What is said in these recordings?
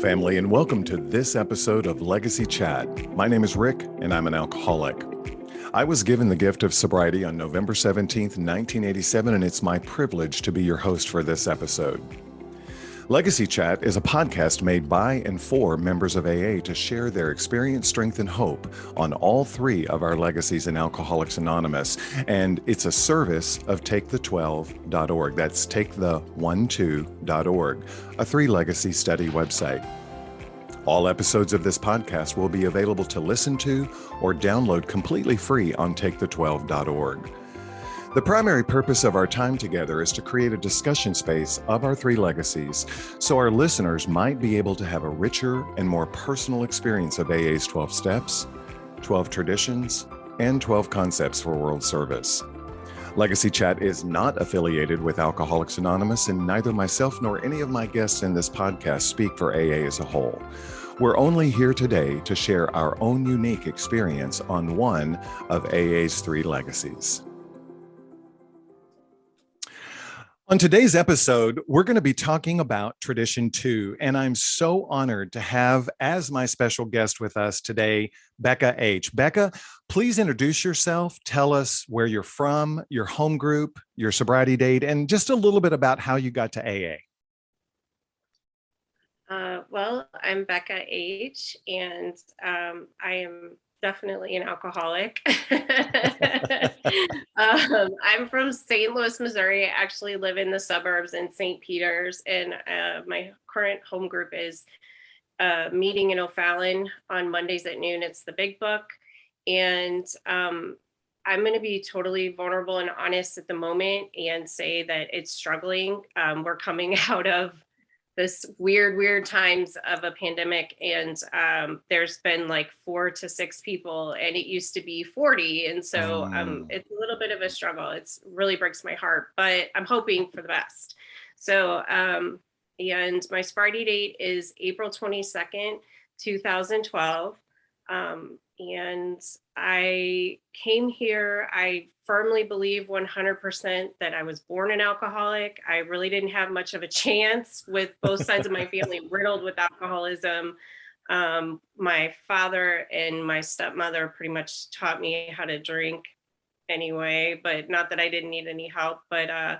family, and welcome to this episode of Legacy Chat. My name is Rick, and I'm an alcoholic. I was given the gift of sobriety on November 17th, 1987, and it's my privilege to be your host for this episode. Legacy Chat is a podcast made by and for members of AA to share their experience, strength, and hope on all three of our legacies in Alcoholics Anonymous. And it's a service of takethe12.org. That's takethe12.org, a three-legacy study website. All episodes of this podcast will be available to listen to or download completely free on takethe12.org. The primary purpose of our time together is to create a discussion space of our three legacies so our listeners might be able to have a richer and more personal experience of AA's 12 steps, 12 traditions, and 12 concepts for world service. Legacy Chat is not affiliated with Alcoholics Anonymous, and neither myself nor any of my guests in this podcast speak for AA as a whole. We're only here today to share our own unique experience on one of AA's three legacies. On today's episode, we're going to be talking about Tradition 2, and I'm so honored to have as my special guest with us today, Becca H. Becca, please introduce yourself, tell us where you're from, your home group, your sobriety date, and just a little bit about how you got to AA. Well, I'm Becca H., and I am definitely an alcoholic. I'm from St. Louis, Missouri. I actually live in the suburbs in St. Peters, and my current home group is meeting in O'Fallon on Mondays at noon. It's the Big Book, and I'm going to be totally vulnerable and honest at the moment and say that it's struggling. We're coming out of this weird times of a pandemic, and there's been like 4 to 6 people, and it used to be 40, and so it's a little bit of a struggle. It's really breaks my heart, but I'm hoping for the best. So and my sobriety date is April 22nd, 2012. And I came here, I firmly believe 100% that I was born an alcoholic. I really didn't have much of a chance with both sides of my family riddled with alcoholism. My father and my stepmother pretty much taught me how to drink anyway, but not that I didn't need any help, but I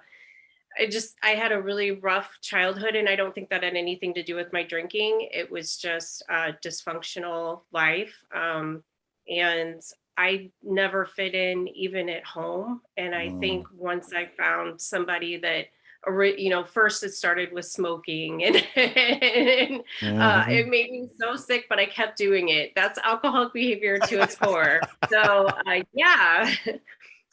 had a really rough childhood, and I don't think that had anything to do with my drinking. It was just a dysfunctional life. And I never fit in even at home. And I think once I found somebody that, first it started with smoking, and it made me so sick, but I kept doing it. That's alcoholic behavior to its core. So yeah.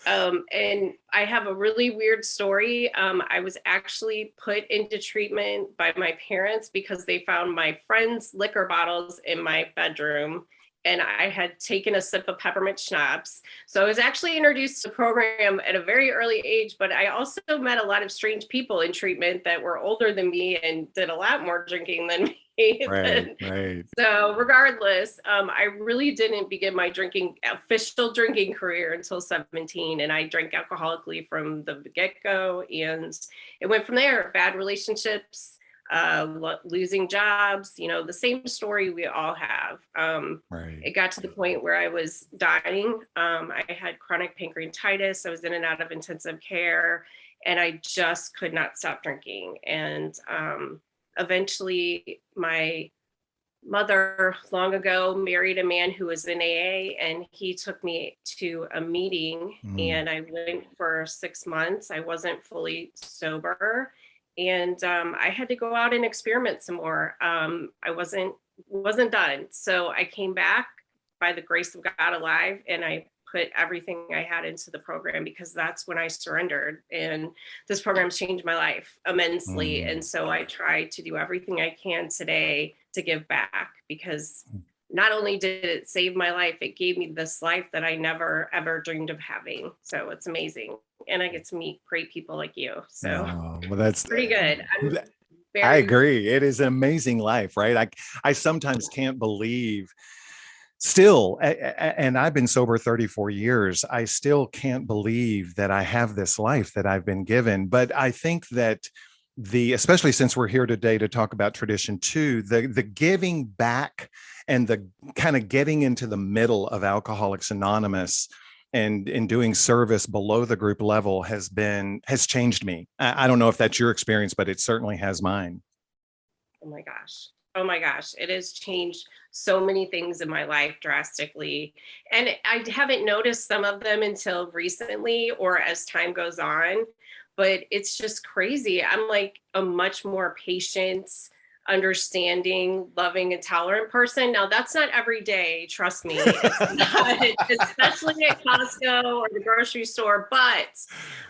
And I have a really weird story. I was actually put into treatment by my parents because they found my friend's liquor bottles in my bedroom, and I had taken a sip of peppermint schnapps. So I was actually introduced to the program at a very early age, but I also met a lot of strange people in treatment that were older than me and did a lot more drinking than me. Right. So regardless, I really didn't begin my official drinking career until 17. And I drank alcoholically from the get-go. And it went from there. Bad relationships, losing jobs, the same story we all have. It got to the point where I was dying. I had chronic pancreatitis. I was in and out of intensive care, and I just could not stop drinking. And eventually my mother long ago married a man who was in AA, and he took me to a meeting, and I went for 6 months. I wasn't fully sober. And I had to go out and experiment some more. I wasn't done. So I came back by the grace of God alive, and I put everything I had into the program, because that's when I surrendered. And this program's changed my life immensely. And so I try to do everything I can today to give back, because not only did it save my life, it gave me this life that I never, ever dreamed of having. So it's amazing. And I get to meet great people like you. So that's pretty good. I agree. It is an amazing life, right? I sometimes can't believe still, and I've been sober 34 years, I still can't believe that I have this life that I've been given. But I think that especially since we're here today to talk about tradition two, the giving back and the kind of getting into the middle of Alcoholics Anonymous and in doing service below the group level has changed me. I don't know if that's your experience, but it certainly has mine. Oh my gosh. Oh my gosh. It has changed so many things in my life drastically. And I haven't noticed some of them until recently or as time goes on. But it's just crazy. I'm like a much more patient, understanding, loving, and tolerant person. Now, that's not every day. Trust me. It's not, especially at Costco or the grocery store, but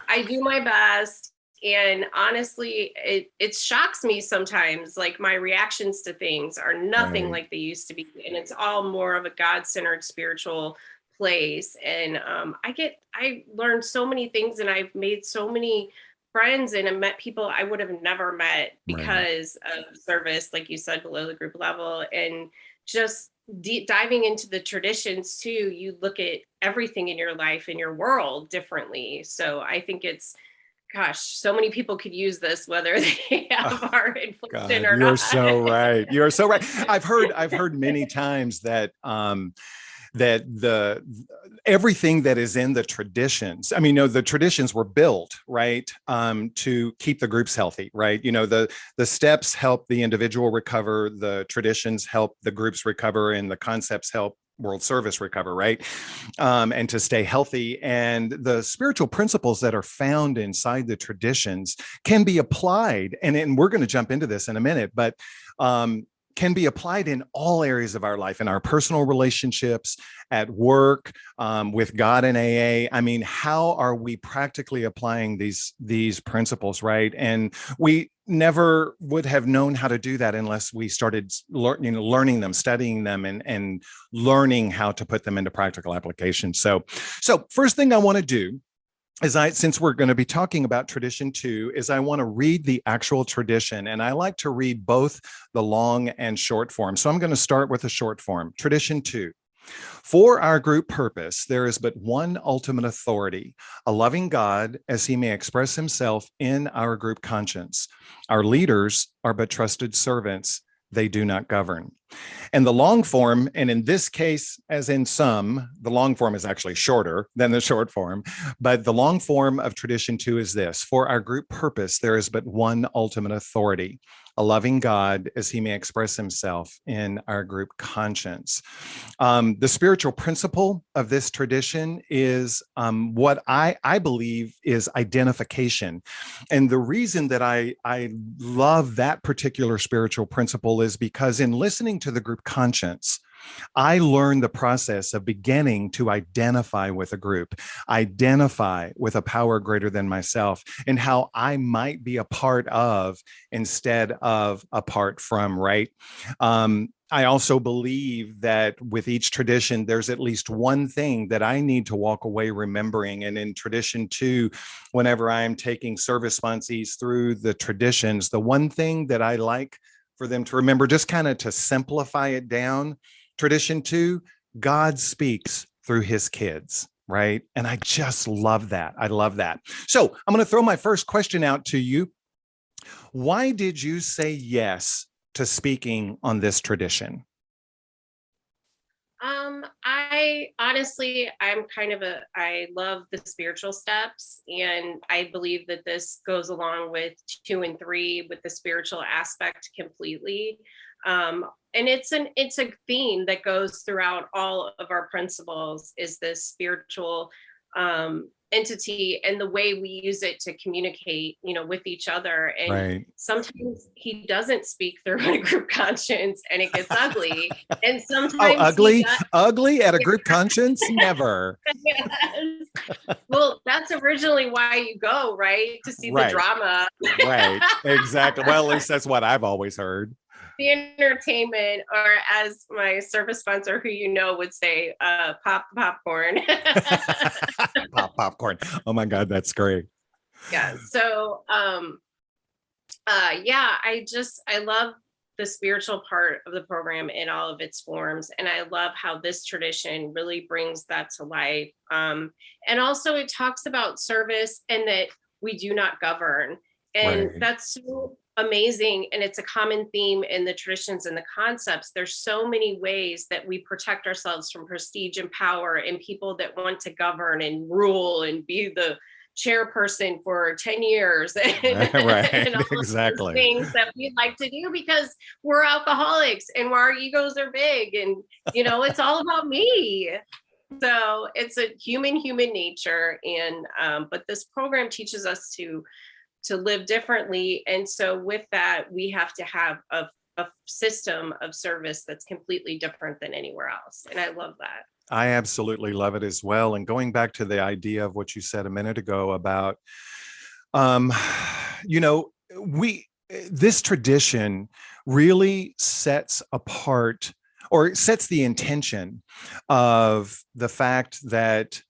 I do my best. And honestly, it shocks me sometimes. Like my reactions to things are nothing Right. like they used to be, and it's all more of a God-centered spiritual place. And I learned so many things, and I've made so many friends and I met people I would have never met Right. because of service, like you said, below the group level, and just deep diving into the traditions too. You look at everything in your life and your world differently. So I think it's, gosh, so many people could use this, whether they have Oh, our infliction God, or you're not. so right. You're so right. I've heard many times that that the everything that is in the traditions, I mean, the traditions were built, right, to keep the groups healthy, right? The steps help the individual recover, the traditions help the groups recover, and the concepts help world service recover, right? And to stay healthy. And the spiritual principles that are found inside the traditions can be applied, and we're going to jump into this in a minute, but can be applied in all areas of our life, in our personal relationships, at work, with God and AA. I mean, how are we practically applying these principles, right? And we never would have known how to do that unless we started learning them, studying them, and learning how to put them into practical application. So first thing I want to do since we're going to be talking about tradition two, is I want to read the actual tradition, and I like to read both the long and short form. So I'm going to start with the short form. Tradition two. For our group purpose, there is but one ultimate authority, a loving God, as he may express himself in our group conscience. Our leaders are but trusted servants. They do not govern. And the long form, and in this case, as in some, the long form is actually shorter than the short form, but the long form of tradition two is this: for our group purpose, there is but one ultimate authority, a loving God, as he may express himself in our group conscience. The spiritual principle of this tradition is what I believe is identification. And the reason that I love that particular spiritual principle is because in listening to the group conscience, I learned the process of beginning to identify with a group, identify with a power greater than myself, and how I might be a part of instead of apart from, right? I also believe that with each tradition, there's at least one thing that I need to walk away remembering. And in tradition two, whenever I'm taking service sponsees through the traditions, the one thing that I like for them to remember, just kind of to simplify it down, tradition two, God speaks through his kids, right? And I just love that. I love that. So I'm going to throw my first question out to you. Why did you say yes to speaking on this tradition? I honestly, I love the spiritual steps, and I believe that this goes along with two and three with the spiritual aspect completely. And it's a theme that goes throughout all of our principles is this spiritual entity and the way we use it to communicate, with each other. And Right. sometimes he doesn't speak through a group conscience and it gets ugly. And Oh, sometimes he ugly, does. ugly at a group conscience? Never. Yes. Well, that's originally why you go, right? To see the Right. drama, Right. Exactly. Well, at least that's what I've always heard. the entertainment, or as my service sponsor, who would say, pop the popcorn. Pop popcorn. Oh my God, that's great. Yeah. So, yeah, I love the spiritual part of the program in all of its forms, and I love how this tradition really brings that to life. And also, it talks about service and that we do not govern. And Right. that's so amazing. And it's a common theme in the traditions and the concepts. There's so many ways that we protect ourselves from prestige and power and people that want to govern and rule and be the chairperson for 10 years and, Right. and all of those Exactly. things that we like to do because we're alcoholics and our egos are big and it's all about me. So it's a human nature. And but this program teaches us to live differently. And so with that, we have to have a system of service that's completely different than anywhere else. And I love that. I absolutely love it as well. And going back to the idea of what you said a minute ago about, um, you know, we, this tradition really sets apart or sets the intention of the fact that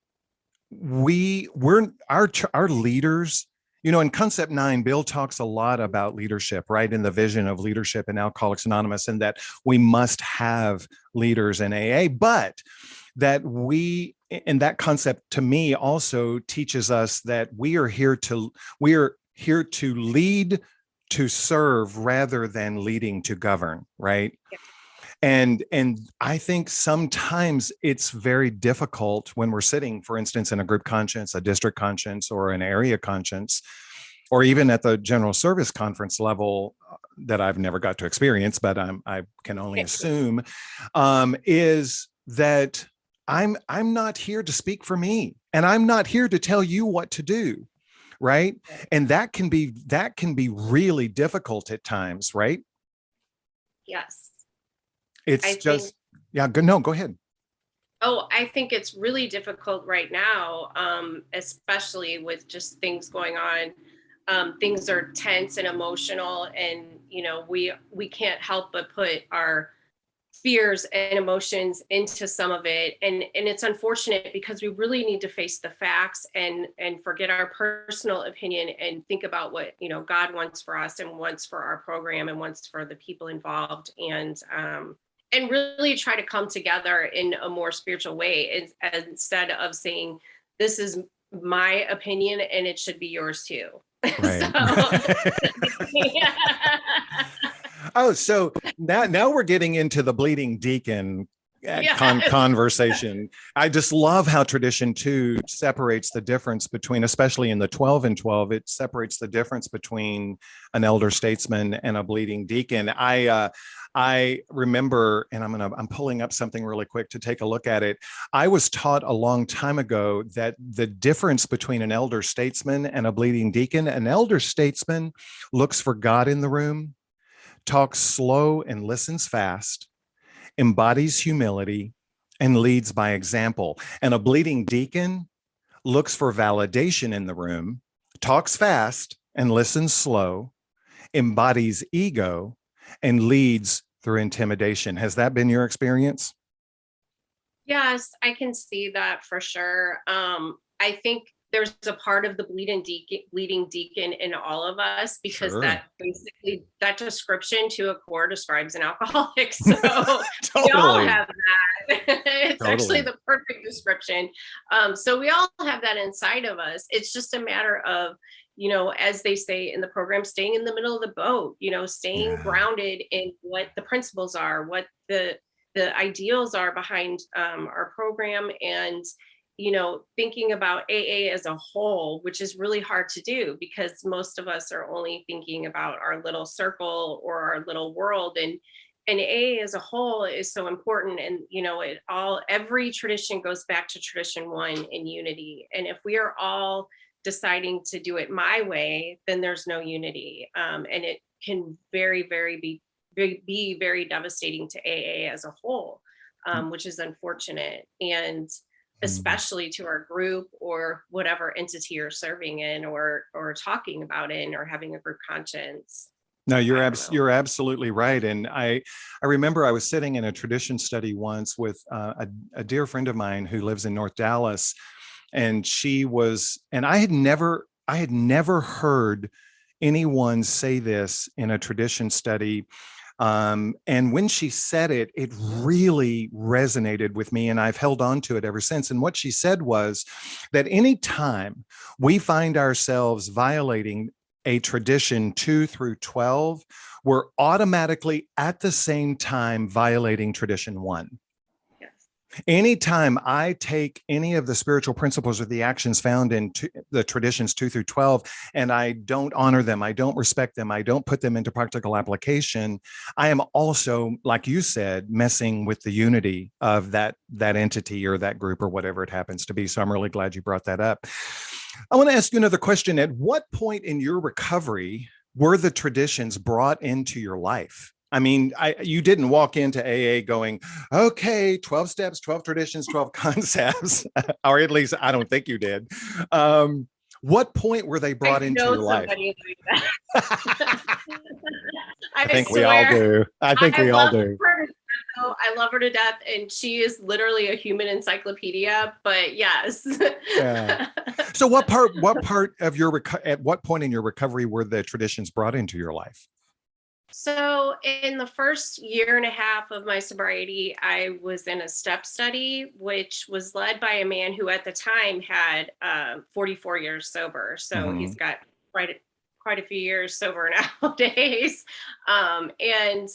we're our leaders, in concept 9, Bill talks a lot about leadership, right, in the vision of leadership in Alcoholics Anonymous, and that we must have leaders in AA, but that and that concept to me also teaches us that we are here to lead to serve rather than leading to govern, right? And I think sometimes it's very difficult when we're sitting, for instance, in a group conscience, a district conscience, or an area conscience, or even at the general service conference level that I've never got to experience, but I can only assume, is that I'm not here to speak for me, and I'm not here to tell you what to do, right? And that can be really difficult at times, right? Yes. It's I think, just, yeah, no, go ahead. oh, I think it's really difficult right now, especially with just things going on. Things are tense and emotional, and we can't help but put our fears and emotions into some of it, and it's unfortunate because we really need to face the facts and forget our personal opinion and think about what God wants for us and wants for our program and wants for the people involved, and really try to come together in a more spiritual way instead of saying this is my opinion and it should be yours too. So Right. yeah. Oh, so now we're getting into the bleeding deacon Yes. conversation. I just love how tradition 2 separates the difference between, especially in the 12 and 12, it separates the difference between an elder statesman and a bleeding deacon. I remember, and I'm pulling up something really quick to take a look at it. I was taught a long time ago that the difference between an elder statesman and a bleeding deacon, an elder statesman looks for God in the room, talks slow and listens fast, embodies humility, and leads by example. And a bleeding deacon looks for validation in the room, talks fast and listens slow, embodies ego, and leads through intimidation. Has that been your experience? Yes, I can see that for sure. I think there's a part of the bleeding deacon in all of us because Sure. that basically that description to a core describes an alcoholic. So we all Totally. have that. It's actually Totally. the perfect description. So we all have that inside of us. It's just a matter of as they say in the program, staying in the middle of the boat, staying Yeah. grounded in what the principles are, what the ideals are behind our program, and thinking about AA as a whole, which is really hard to do because most of us are only thinking about our little circle or our little world, and AA as a whole is so important. And every tradition goes back to tradition 1 in unity, and if we are all deciding to do it my way, then there's no unity, and it can be very devastating to AA as a whole, which is unfortunate, and Mhm. especially to our group or whatever entity you're serving in or talking about in or having a group conscience. No, I don't know. you're absolutely right. And I remember I was sitting in a tradition study once with a dear friend of mine who lives in North Dallas, and I had never heard anyone say this in a tradition study. And when she said it, it really resonated with me, and I've held on to it ever since. And what she said was that anytime we find ourselves violating a tradition 2 through 12 were automatically at the same time violating tradition 1. Anytime I take any of the spiritual principles or the actions found in the traditions 2 through 12, and I don't honor them, I don't respect them, I don't put them into practical application, I am also, like you said, messing with the unity of that entity or that group or whatever it happens to be. So I'm really glad you brought that up. I want to ask you another question. At what point in your recovery were the traditions brought into your life? I mean, you didn't walk into AA going, okay, 12 steps, 12 traditions, 12 concepts, or at least I don't think you did. What point were they brought into your life? Like that. I think we all do. I think we all do. I love her to death, and she is literally a human encyclopedia. But yes. Yeah. So, what part of your at what point in your recovery were the traditions brought into your life? So in the first year and a half of my sobriety, I was in a step study, which was led by a man who at the time had 44 years sober. So he's got quite a few years sober nowadays. And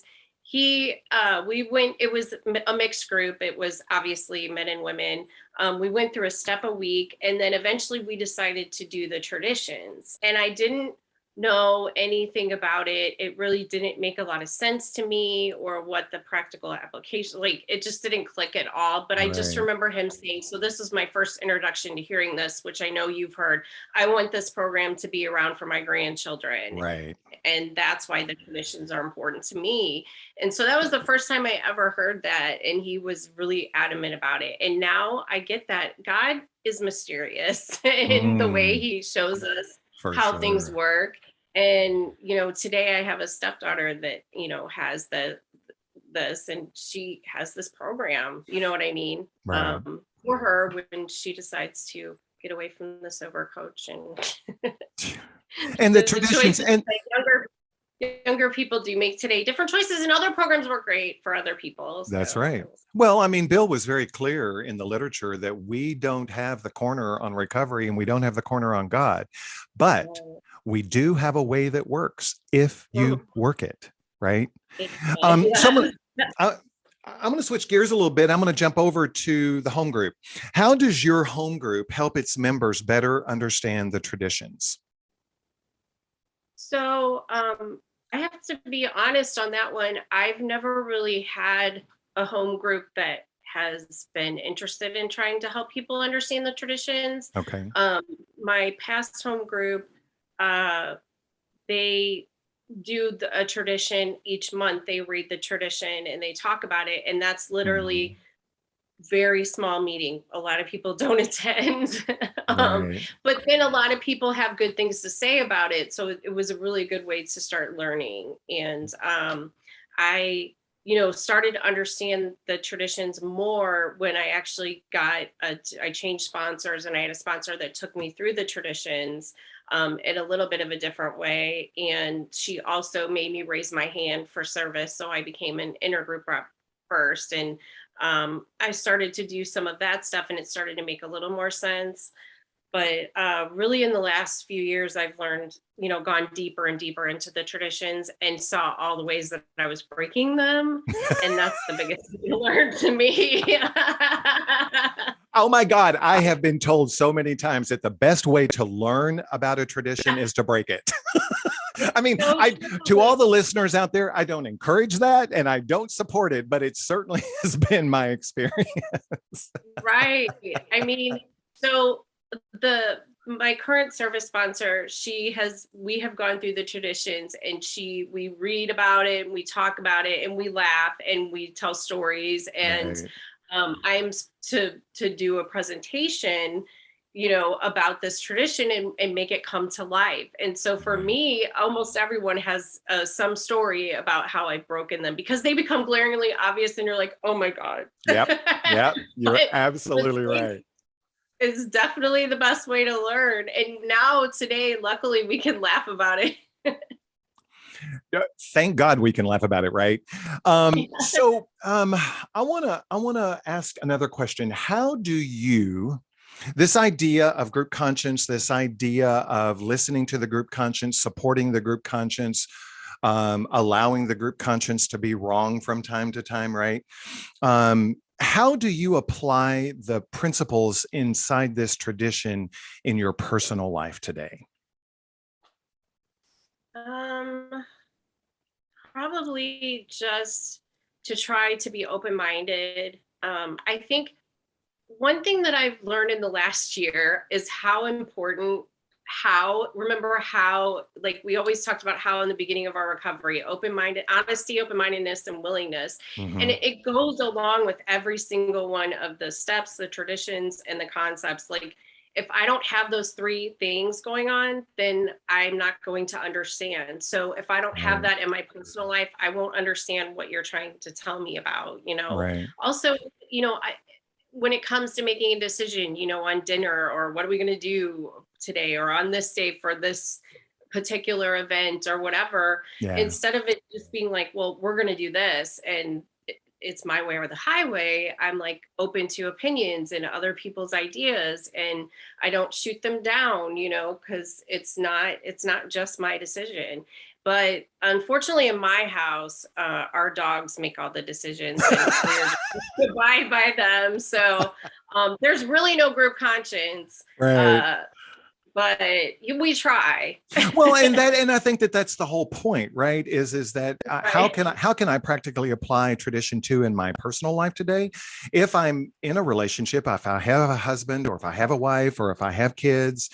we went, it was a mixed group. It was obviously men and women. We went through a step a week, and then eventually we decided to do the traditions. And I didn't know anything about it. It really didn't make a lot of sense to me, or what the practical application, like it just didn't click at all. But I just remember him saying, so this is my first introduction to hearing this, which I know you've heard. I want this program to be around for my grandchildren. Right. And that's why the traditions are important to me. And so that was the first time I ever heard that. And he was really adamant about it. And now I get that God is mysterious in the way he shows us how things work. And, today I have a stepdaughter that, has this, and she has this program, you know what I mean? Right. For her when she decides to get away from the sober coach and the traditions and younger people do make today different choices, and other programs work great for other people. That's right. Well, I mean, Bill was very clear in the literature that we don't have the corner on recovery and we don't have the corner on God, but we do have a way that works if you work it, right? So I'm going to switch gears a little bit. I'm going to jump over to the home group. How does your home group help its members better understand the traditions? So I have to be honest on that one. I've never really had a home group that has been interested in trying to help people understand the traditions. Okay. My past home group, they do a tradition each month. They read the tradition and they talk about it. And that's literally very small meeting. A lot of people don't attend. But then a lot of people have good things to say about it. So it was a really good way to start learning. And I started to understand the traditions more when I actually I changed sponsors, and I had a sponsor that took me through the traditions in a little bit of a different way. And she also made me raise my hand for service. So I became an intergroup rep first. And I started to do some of that stuff, and it started to make a little more sense. But really in the last few years, I've learned, gone deeper and deeper into the traditions and saw all the ways that I was breaking them. And that's the biggest thing to learn to me. Oh my God. I have been told so many times that the best way to learn about a tradition is to break it. I mean, to all the listeners out there, I don't encourage that and I don't support it, but it certainly has been my experience. Right. I mean, so my current service sponsor, we have gone through the traditions, and we read about it and we talk about it and we laugh and we tell stories. And I'm to do a presentation, about this tradition and make it come to life. And so for me, almost everyone has some story about how I've broken them, because they become glaringly obvious and you're like, oh my God. Yep. You're absolutely right. It's definitely the best way to learn. And now today, luckily, we can laugh about it. Thank God we can laugh about it, right? So I want to ask another question. How do you This idea of group conscience, this idea of listening to the group conscience, supporting the group conscience, allowing the group conscience to be wrong from time to time, right? How do you apply the principles inside this tradition in your personal life today? Um, Probably just to try to be open-minded. I think one thing that I've learned in the last year is how important remember how, like we always talked about how in the beginning of our recovery, open-minded, honesty, open-mindedness, and willingness. And Mm-hmm. it goes along with every single one of the steps, the traditions, and the concepts. Like if I don't have those three things going on, then I'm not going to understand. So if I don't have Right, that in my personal life, I won't understand what you're trying to tell me about. right, Also, when it comes to making a decision, on dinner or what are we going to do today or on this day for this particular event or whatever, yeah, instead of it just being like, well, we're going to do this and it's my way or the highway, I'm like open to opinions and other people's ideas, and I don't shoot them down, because it's not just my decision. But unfortunately, in my house, our dogs make all the decisions, and we're just abide by them. So there's really no group conscience, right. uh, but we try. Well, and I think that that's the whole point, right? Is that Right. how can I practically apply tradition two in my personal life today? If I'm in a relationship, if I have a husband, or if I have a wife, or if I have kids,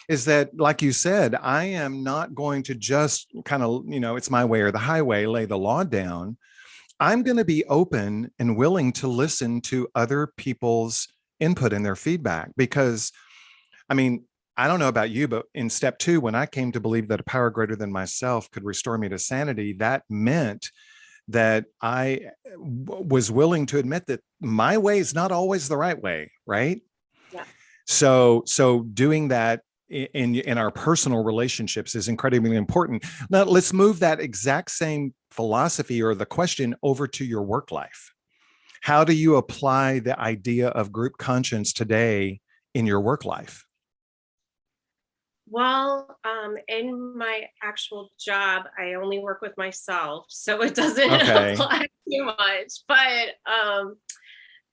is that, like you said, I am not going to just kind of, it's my way or the highway, lay the law down. I'm going to be open and willing to listen to other people's input and their feedback, because I mean, I don't know about you, but in step two, when I came to believe that a power greater than myself could restore me to sanity, that meant that was willing to admit that my way is not always the right way, right? Yeah. So doing that in our personal relationships is incredibly important. Now let's move that exact same philosophy or the question over to your work life. How do you apply the idea of group conscience today in your work life? Well, in my actual job, I only work with myself, so it doesn't Okay. apply too much. But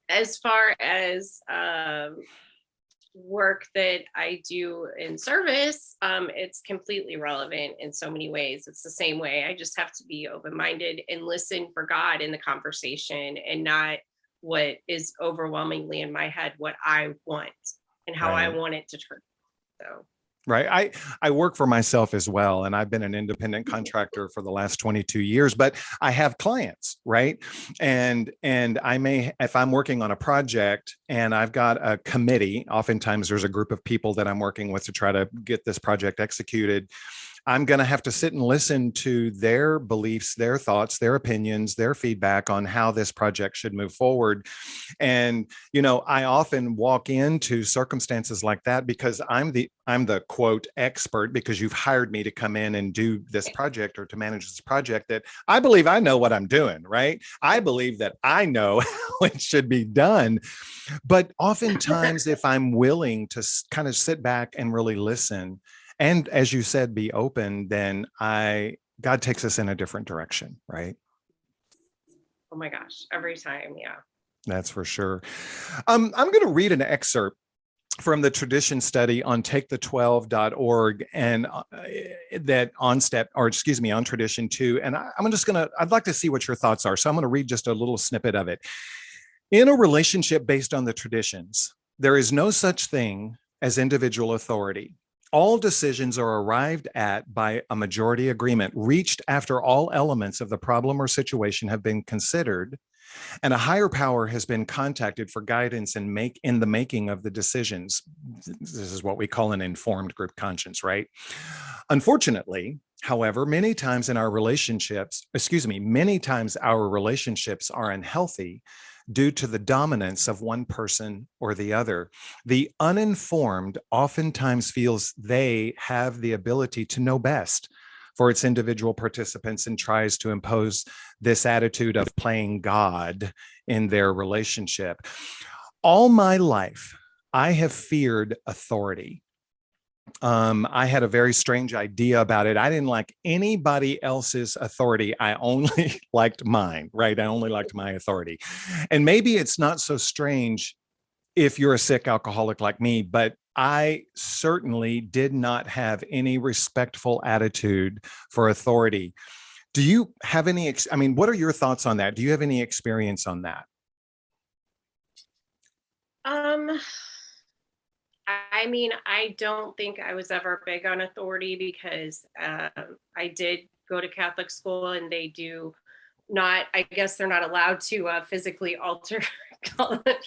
as far as work that I do in service, it's completely relevant in so many ways. It's the same way. I just have to be open minded and listen for God in the conversation and not what is overwhelmingly in my head, what I want and how I Right. want it to turn. So. Right. I work for myself as well, and I've been an independent contractor for the last 22 years, but I have clients, right? And I may, if I'm working on a project and I've got a committee, oftentimes there's a group of people that I'm working with to try to get this project executed. I'm going to have to sit and listen to their beliefs, their thoughts, their opinions, their feedback on how this project should move forward. And I often walk into circumstances like that because I'm the quote expert, because you've hired me to come in and do this project or to manage this project, that I believe I know what I'm doing, right? I believe that I know how it should be done. But oftentimes, if I'm willing to kind of sit back and really listen, and as you said, be open, then God takes us in a different direction, right? Oh my gosh, every time. Yeah. That's for sure. I'm going to read an excerpt from the tradition study on takethe12.org, and that on step, or excuse me, on tradition two. And I'd like to see what your thoughts are. So I'm going to read just a little snippet of it. In a relationship based on the traditions, there is no such thing as individual authority. All decisions are arrived at by a majority agreement reached after all elements of the problem or situation have been considered, and a higher power has been contacted for guidance in the making of the decisions. This is what we call an informed group conscience, right? Unfortunately, however, many times our relationships are unhealthy due to the dominance of one person or the other. The uninformed oftentimes feels they have the ability to know best for its individual participants and tries to impose this attitude of playing God in their relationship. All my life, I have feared authority. I had a very strange idea about it. I didn't like anybody else's authority. I only liked mine, right? I only liked my authority. And maybe it's not so strange if you're a sick alcoholic like me, but I certainly did not have any respectful attitude for authority. Do you have any, I mean, what are your thoughts on that? Do you have any experience on that? Um, I mean, I don't think I was ever big on authority because I did go to Catholic school and they do not, I guess they're not allowed to physically alter,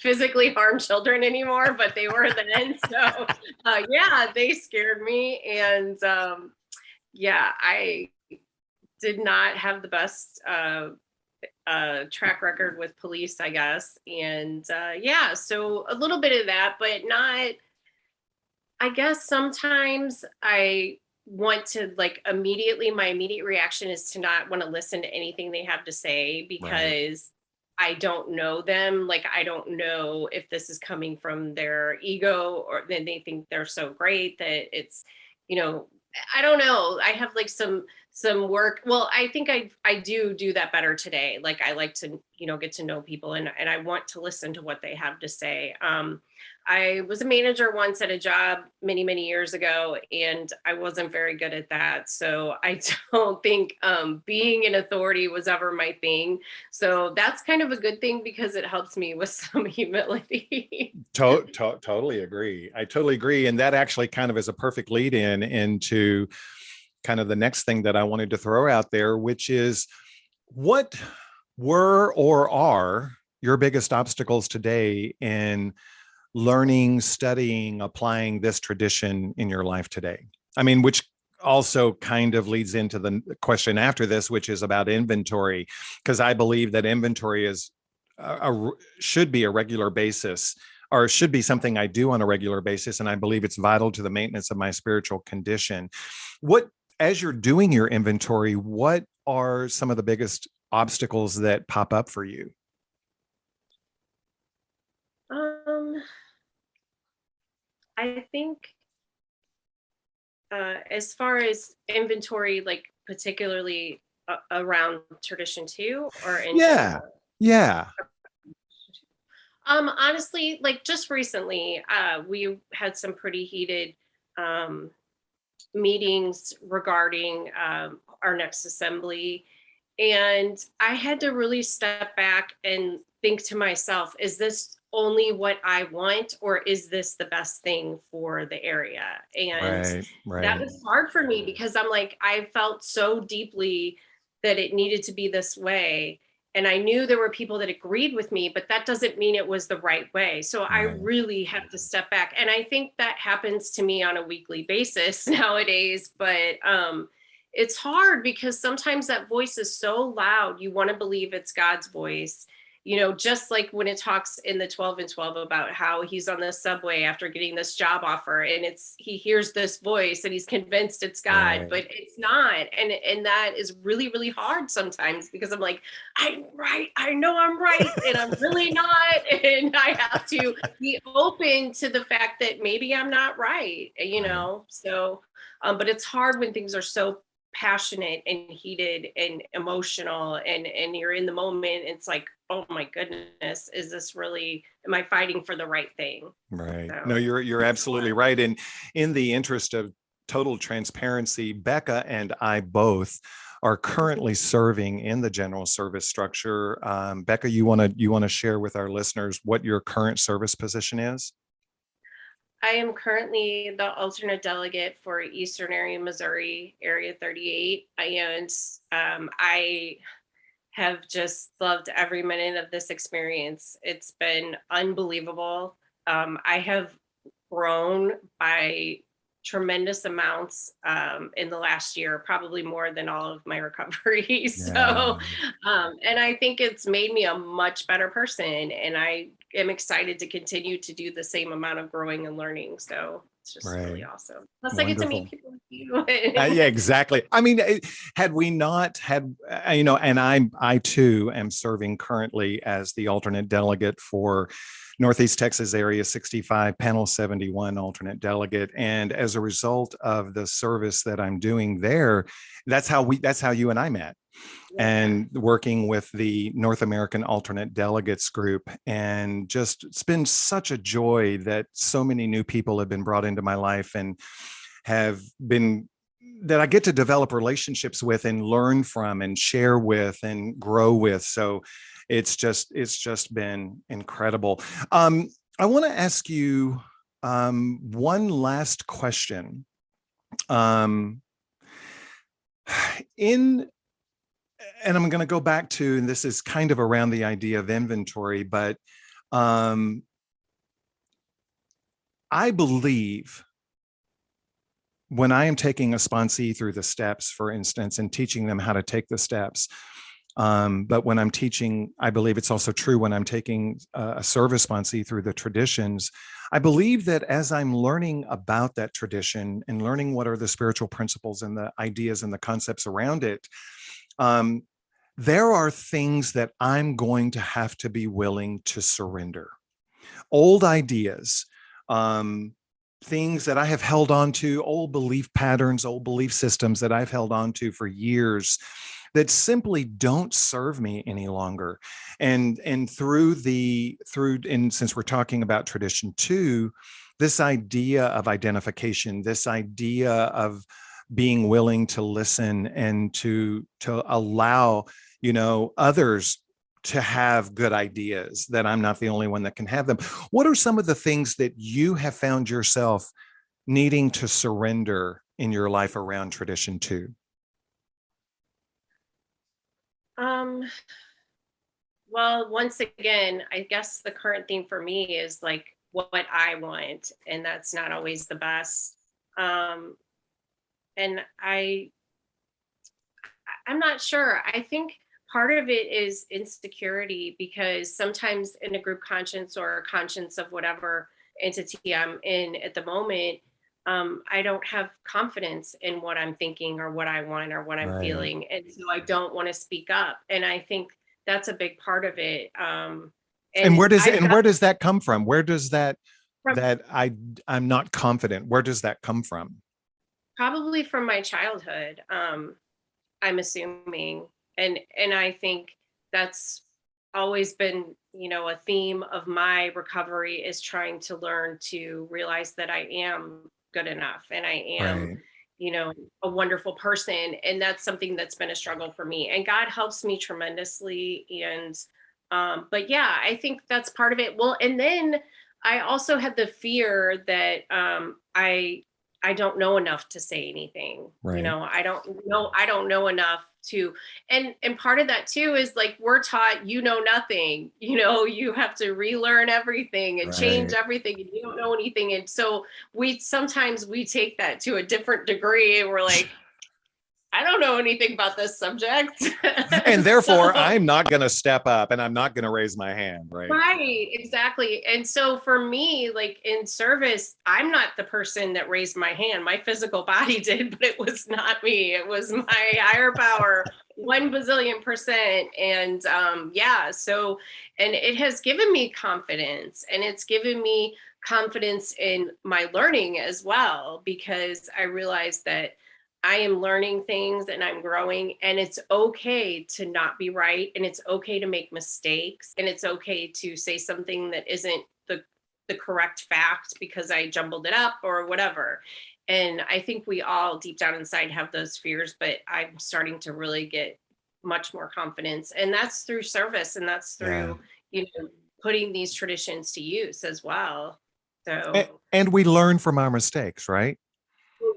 physically harm children anymore, but they were then. So yeah, they scared me. And yeah, I did not have the best track record with police, I guess. And yeah, so a little bit of that, but not, I guess sometimes I want to like immediately, my immediate reaction is to not want to listen to anything they have to say Right. because I don't know them. Like, I don't know if this is coming from their ego or then they think they're so great that it's, you know, I don't know. I have like some work. Well, I think I do that better today. Like I like to, get to know people and I want to listen to what they have to say. I was a manager once at a job many, many years ago, and I wasn't very good at that. So I don't think being an authority was ever my thing. So that's kind of a good thing because it helps me with some humility. Totally agree. I totally agree. And that actually kind of is a perfect lead in into kind of the next thing that I wanted to throw out there, which is what were or are your biggest obstacles today in learning, studying, applying this tradition in your life today? I mean, which also kind of leads into the question after this, which is about inventory, because I believe that inventory is should be a regular basis or should be something I do on a regular basis. And I believe it's vital to the maintenance of my spiritual condition. What, as you're doing your inventory, what are some of the biggest obstacles that pop up for you? um, I think as far as inventory, like particularly around tradition two or in Yeah. general. Yeah. Honestly, like just recently, we had some pretty heated um, meetings regarding our next assembly. And I had to really step back and think to myself, is this only what I want, or is this the best thing for the area? And Right. that Right. was hard for me because I'm like, I felt so deeply that it needed to be this way. And I knew there were people that agreed with me, but that doesn't mean it was the right way. So I Right. really have to step back. And I think that happens to me on a weekly basis nowadays. But it's hard because sometimes that voice is so loud. You want to believe it's God's voice. Just like when it talks in the 12 and 12 about how he's on the subway after getting this job offer and he hears this voice and he's convinced it's God, Right. but it's not. And that is really, really hard sometimes because I'm like, I'm right. I know I'm right. And I'm really not. And I have to be open to the fact that maybe I'm not right. Right. So, but it's hard when things are so passionate and heated and emotional and you're in the moment. It's like, oh my goodness, is this really, am I fighting for the right thing? Right. No, So you're it's absolutely hard. right. And in the interest of total transparency, Becca and I both are currently serving in the general service structure. Becca, you want to share with our listeners what your current service position is? I am currently the alternate delegate for Eastern Area Missouri, Area 38. And I have just loved every minute of this experience. It's been unbelievable. I have grown by tremendous amounts in the last year, probably more than all of my recovery. Yeah. And I think it's made me a much better person. And I am excited to continue to do the same amount of growing and learning. So it's just really Right. awesome. Plus, I get to meet Wonderful. people. Yeah, exactly. I mean, had we not had, and I too am serving currently as the alternate delegate for Northeast Texas Area 65, Panel 71 alternate delegate. And as a result of the service that I'm doing there, that's how you and I met. And working with the North American Alternate Delegates Group. And just, it's been such a joy that so many new people have been brought into my life and have been that I get to develop relationships with and learn from and share with and grow with. So it's just been incredible. I want to ask you one last question. And I'm going to go back to, and this is kind of around the idea of inventory, but I believe when I am taking a sponsee through the steps, for instance, and teaching them how to take the steps, but when I'm teaching, I believe it's also true when I'm taking a service sponsee through the traditions, I believe that as I'm learning about that tradition and learning what are the spiritual principles and the ideas and the concepts around it, there are things that I'm going to have to be willing to surrender. Old ideas, things that I have held on to, old belief patterns, old belief systems that I've held on to for years that simply don't serve me any longer. And since we're talking about tradition too, this idea of identification, this idea of being willing to listen and to allow, others to have good ideas, that I'm not the only one that can have them. What are some of the things that you have found yourself needing to surrender in your life around tradition too? Well, once again, I guess the current theme for me is like what I want, and that's not always the best. And I'm not sure. I think part of it is insecurity, because sometimes in a group conscience or a conscience of whatever entity I'm in at the moment, I don't have confidence in what I'm thinking or what I want or what I'm Right. feeling. And so I don't want to speak up. And I think that's a big part of it. And And I've got where does that come from? Where does from I'm not confident, where does that come from? probably from my childhood. I'm assuming. And I think that's always been, a theme of my recovery, is trying to learn to realize that I am good enough and I am, Right. a wonderful person. And that's something that's been a struggle for me. And God helps me tremendously. And but yeah, I think that's part of it. Well, and then I also had the fear that I don't know enough to say anything. Right. I don't know enough to, and part of that too is like we're taught you know nothing. You have to relearn everything and change Right. everything, and you don't know anything. And so we take that to a different degree, and we're like, I don't know anything about this subject. And therefore, So I'm not going to step up and I'm not going to raise my hand. Right. right, exactly. And so for me, like in service, I'm not the person that raised my hand. My physical body did, but it was not me. It was my higher power, 1 bazillion%. And yeah, so, and it has given me confidence, and it's given me confidence in my learning as well, because I realized that I am learning things and I'm growing, and it's okay to not be right, and it's okay to make mistakes, and it's okay to say something that isn't the correct fact because I jumbled it up or whatever. And I think we all deep down inside have those fears, but I'm starting to really get much more confidence, and that's through service, and that's Yeah. through, putting these traditions to use as well. And, So and we learn from our mistakes, right?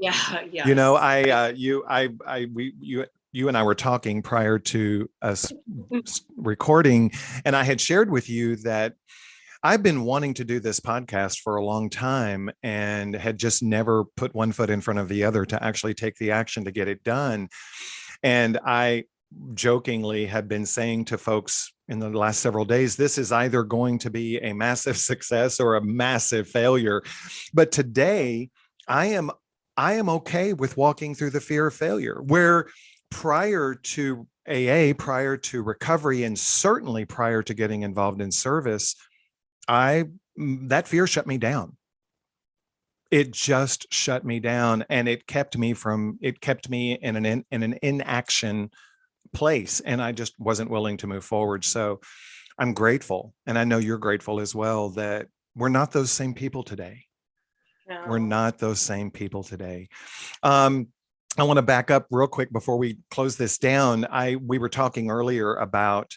yeah, You know, yes. I, you, I, we, you and I were talking prior to us recording, and I had shared with you that I've been wanting to do this podcast for a long time and had just never put one foot in front of the other to actually take the action to get it done. And I jokingly had been saying to folks in the last several days, this is either going to be a massive success or a massive failure. But today, I am I am okay with walking through the fear of failure, where prior to AA, prior to recovery, and certainly prior to getting involved in service, that fear shut me down. It just shut me down, and it kept me in an inaction place, and I just wasn't willing to move forward. So I'm grateful, and I know you're grateful as well, that we're not those same people today. We're No. not those same people today. Um, I want to back up real quick before we close this down. We were talking earlier about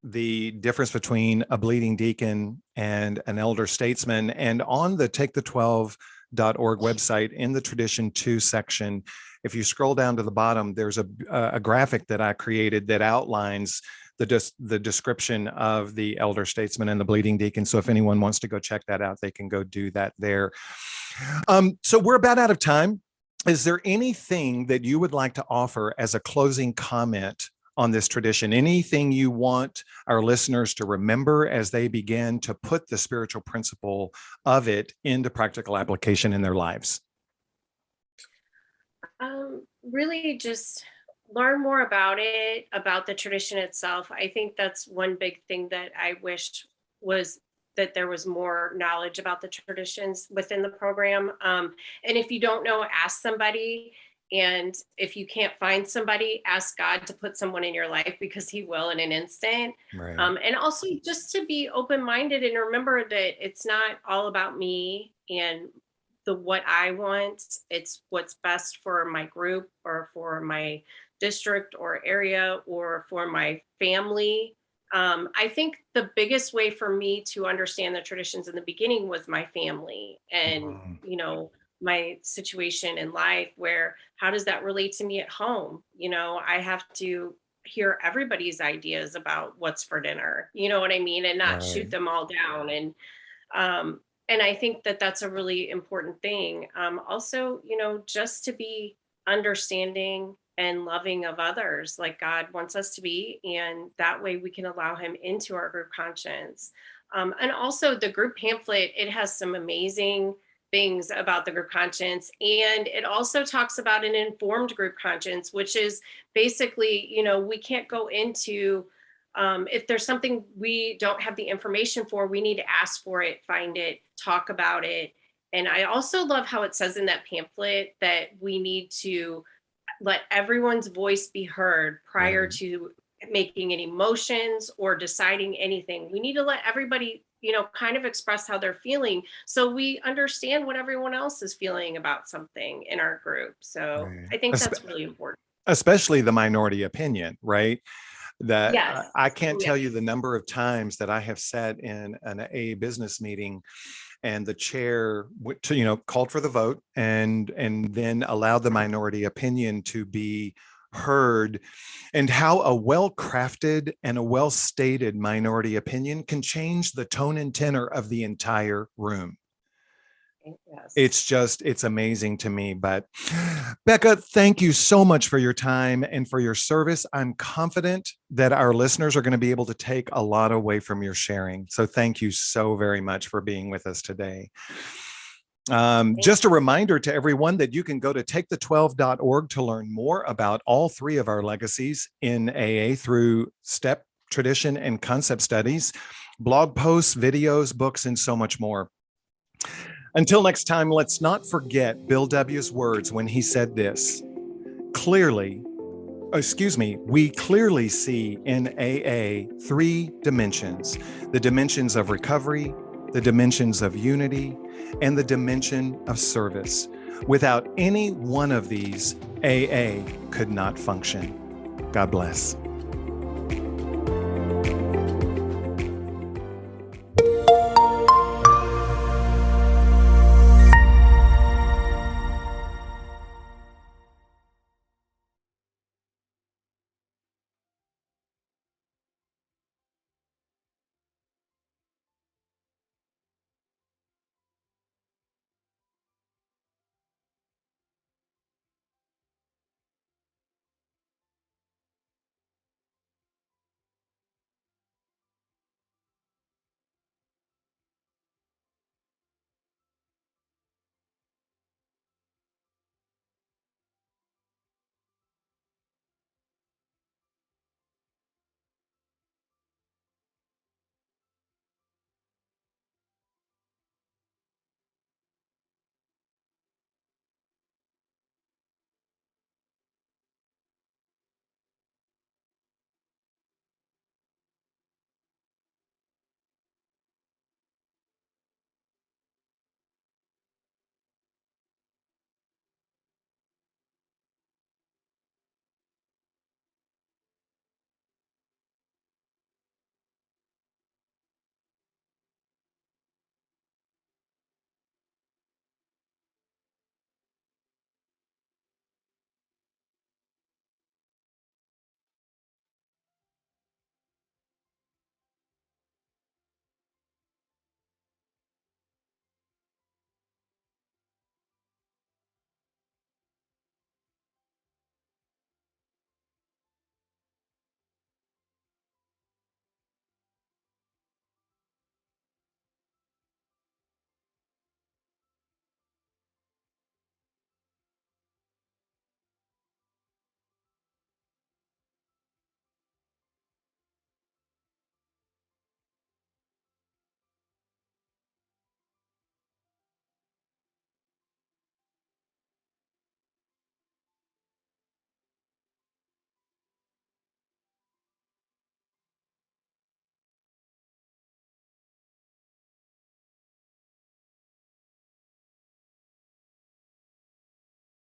the difference between a bleeding deacon and an elder statesman. And on the takethe12.org website, in the Tradition 2 section, if you scroll down to the bottom, there's a graphic that I created that outlines the description of the elder statesman and the bleeding deacon. So if anyone wants to go check that out, they can go do that there. So we're about out of time. Is there anything that you would like to offer as a closing comment on this tradition? Anything you want our listeners to remember as they begin to put the spiritual principle of it into practical application in their lives? Really just learn more about it, about the tradition itself. I think that's one big thing that I wished was that there was more knowledge about the traditions within the program. And if you don't know, ask somebody. And if you can't find somebody, ask God to put someone in your life, because he will in an instant. Right. And also just to be open-minded and remember that it's not all about me and what I want. It's what's best for my group or for my district or area or for my family. I think the biggest way for me to understand the traditions in the beginning was my family and, Mm, my situation in life, where how does that relate to me at home? I have to hear everybody's ideas about what's for dinner, you know what I mean? And not shoot right, them all down. Um, and I think that that's a really important thing. Also, just to be understanding and loving of others like God wants us to be. And that way we can allow him into our group conscience. And also the group pamphlet, it has some amazing things about the group conscience. And it also talks about an informed group conscience, which is basically, we can't go into if there's something we don't have the information for, we need to ask for it, find it, talk about it. And I also love how it says in that pamphlet that we need to let everyone's voice be heard prior right, to making any motions or deciding anything. We need to let everybody, kind of express how they're feeling so we understand what everyone else is feeling about something in our group. So right. I think that's really important. Especially the minority opinion, right? That Yes. I can't Oh, tell yes. you the number of times that I have sat in an AA business meeting and the chair called for the vote and then allowed the minority opinion to be heard, and how a well-crafted and a well-stated minority opinion can change the tone and tenor of the entire room. Yes. It's amazing to me. But Becca, thank you so much for your time and for your service. I'm confident that our listeners are going to be able to take a lot away from your sharing. So thank you so very much for being with us today. Just a reminder to everyone that you can go to takethe12.org to learn more about all three of our legacies in AA through STEP, tradition, and concept studies, blog posts, videos, books, and so much more. Until next time, let's not forget Bill W.'s words when he said this. We clearly see in AA three dimensions: the dimensions of recovery, the dimensions of unity, and the dimension of service. Without any one of these, AA could not function. God bless.